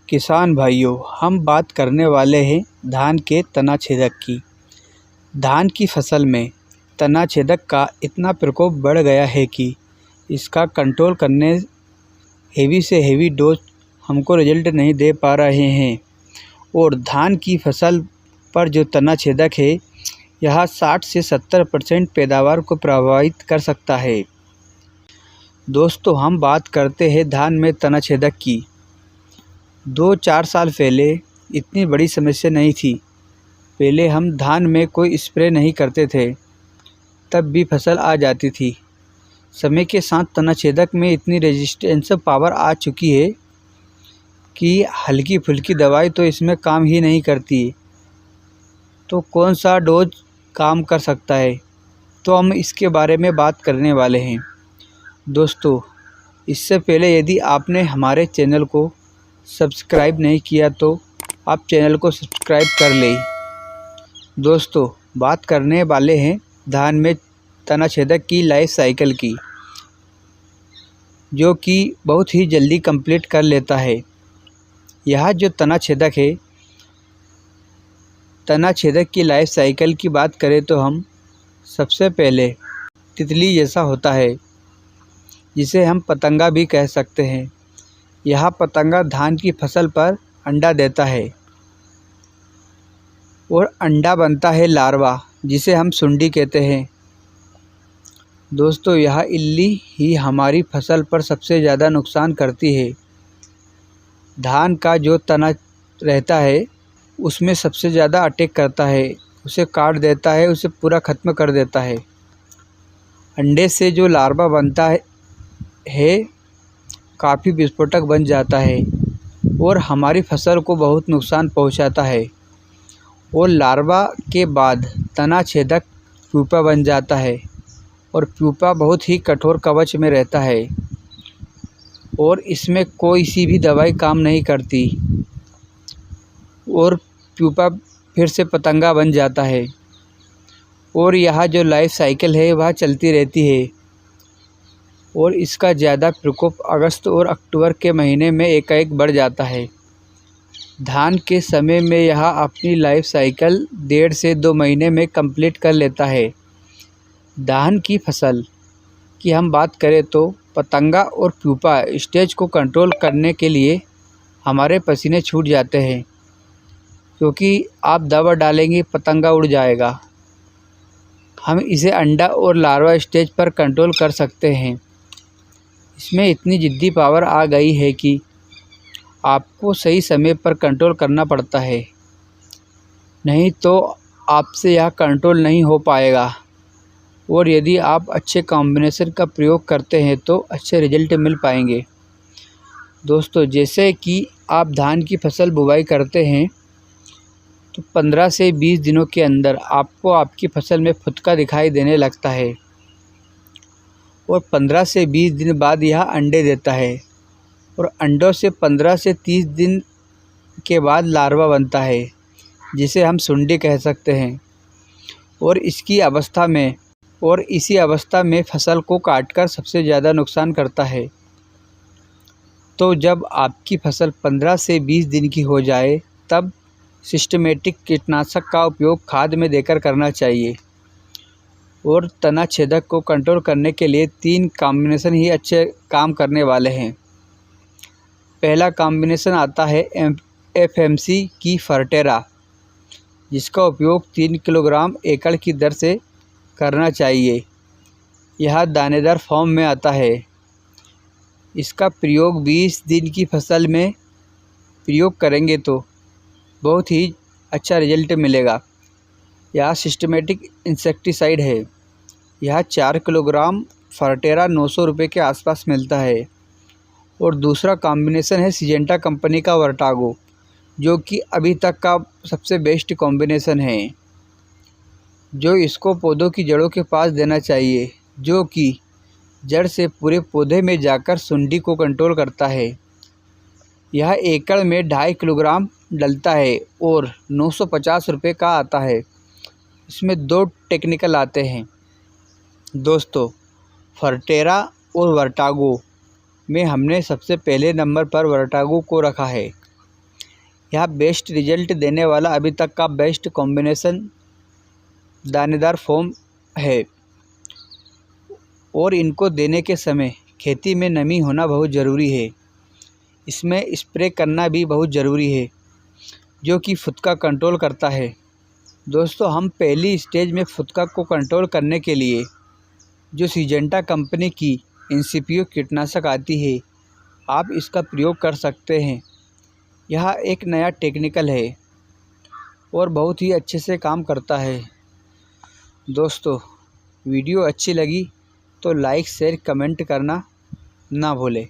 किसान भाइयों, हम बात करने वाले हैं धान के तना छेदक की। धान की फसल में तना छेदक का इतना प्रकोप बढ़ गया है कि इसका कंट्रोल करने हेवी से हेवी डोज हमको रिजल्ट नहीं दे पा रहे हैं और धान की फसल पर जो तना छेदक है यह 60 से 70% पैदावार को प्रभावित कर सकता है। दोस्तों, हम बात करते हैं धान में तना छेदक की। 2-4 साल पहले इतनी बड़ी समस्या नहीं थी। पहले हम धान में कोई स्प्रे नहीं करते थे, तब भी फसल आ जाती थी। समय के साथ तना छेदक में इतनी रेजिस्टेंस पावर आ चुकी है कि हल्की फुल्की दवाई तो इसमें काम ही नहीं करती। तो कौन सा डोज काम कर सकता है, तो हम इसके बारे में बात करने वाले हैं। दोस्तों, इससे पहले यदि आपने हमारे चैनल को सब्सक्राइब नहीं किया तो आप चैनल को सब्सक्राइब कर लें। दोस्तों, बात करने वाले हैं धान में तना छेदक की लाइफ साइकिल की, जो कि बहुत ही जल्दी कंप्लीट कर लेता है। यह जो तना छेदक है, तना छेदक की लाइफ साइकिल की बात करें तो हम सबसे पहले तितली जैसा होता है, जिसे हम पतंगा भी कह सकते हैं। यह पतंगा धान की फसल पर अंडा देता है और अंडा बनता है लार्वा, जिसे हम सुंडी कहते हैं। दोस्तों, यह इल्ली ही हमारी फसल पर सबसे ज़्यादा नुकसान करती है। धान का जो तना रहता है उसमें सबसे ज़्यादा अटैक करता है, उसे काट देता है, उसे पूरा ख़त्म कर देता है। अंडे से जो लार्वा बनता है काफ़ी विस्फोटक बन जाता है और हमारी फसल को बहुत नुकसान पहुंचाता है। और लार्वा के बाद तना छेदक प्यूपा बन जाता है और प्यूपा बहुत ही कठोर कवच में रहता है और इसमें कोई सी भी दवाई काम नहीं करती और प्यूपा फिर से पतंगा बन जाता है और यह जो लाइफ साइकिल है वह चलती रहती है। और इसका ज़्यादा प्रकोप अगस्त और अक्टूबर के महीने में एकाएक बढ़ जाता है। धान के समय में यह अपनी लाइफ साइकिल 1.5 से 2 महीने में कंप्लीट कर लेता है। धान की फसल की हम बात करें तो पतंगा और प्यूपा स्टेज को कंट्रोल करने के लिए हमारे पसीने छूट जाते हैं, क्योंकि आप दवा डालेंगे पतंगा उड़ जाएगा। हम इसे अंडा और लार्वा स्टेज पर कंट्रोल कर सकते हैं। इसमें इतनी ज़िद्दी पावर आ गई है कि आपको सही समय पर कंट्रोल करना पड़ता है, नहीं तो आपसे यह कंट्रोल नहीं हो पाएगा। और यदि आप अच्छे कॉम्बिनेशन का प्रयोग करते हैं तो अच्छे रिजल्ट मिल पाएंगे। दोस्तों, जैसे कि आप धान की फसल बुवाई करते हैं तो 15 से 20 दिनों के अंदर आपको आपकी फसल में फुदका दिखाई देने लगता है और 15 से 20 दिन बाद यह अंडे देता है और अंडों से 15 से 30 दिन के बाद लार्वा बनता है, जिसे हम सुंडी कह सकते हैं। और इसी अवस्था में फसल को काटकर सबसे ज़्यादा नुकसान करता है। तो जब आपकी फसल 15 से 20 दिन की हो जाए तब सिस्टमेटिक कीटनाशक का उपयोग खाद में देकर करना चाहिए। और तना छेदक को कंट्रोल करने के लिए 3 कॉम्बिनेशन ही अच्छे काम करने वाले हैं। पहला कॉम्बिनेशन आता है FMC की फर्टेरा, जिसका उपयोग 3 किलोग्राम एकड़ की दर से करना चाहिए। यह दानेदार फॉर्म में आता है। इसका प्रयोग 20 दिन की फसल में प्रयोग करेंगे तो बहुत ही अच्छा रिजल्ट मिलेगा। यह सिस्टमेटिक इंसेक्टिसाइड है। यह 4 किलोग्राम फर्टेरा 900 रुपये के आसपास मिलता है। और दूसरा कॉम्बिनेशन है सिजेंटा कंपनी का वर्टागो, जो कि अभी तक का सबसे बेस्ट कॉम्बिनेशन है, जो इसको पौधों की जड़ों के पास देना चाहिए, जो कि जड़ से पूरे पौधे में जाकर सुंडी को कंट्रोल करता है। यह एकड़ में 2.5 किलोग्राम डलता है और 950 रुपये का आता है। इसमें 2 टेक्निकल आते हैं। दोस्तों, फर्टेरा और वर्टागो में हमने सबसे पहले नंबर पर वर्टागो को रखा है। यह बेस्ट रिजल्ट देने वाला अभी तक का बेस्ट कॉम्बिनेशन दानेदार फॉर्म है और इनको देने के समय खेती में नमी होना बहुत ज़रूरी है। इसमें स्प्रे करना भी बहुत ज़रूरी है जो कि फुदका कंट्रोल करता है। दोस्तों, हम पहली स्टेज में फुदका को कंट्रोल करने के लिए जो सिजेंटा कंपनी की इंसिपियो कीटनाशक आती है, आप इसका प्रयोग कर सकते हैं। यह एक नया टेक्निकल है और बहुत ही अच्छे से काम करता है। दोस्तों, वीडियो अच्छी लगी तो लाइक शेयर कमेंट करना ना भूलें।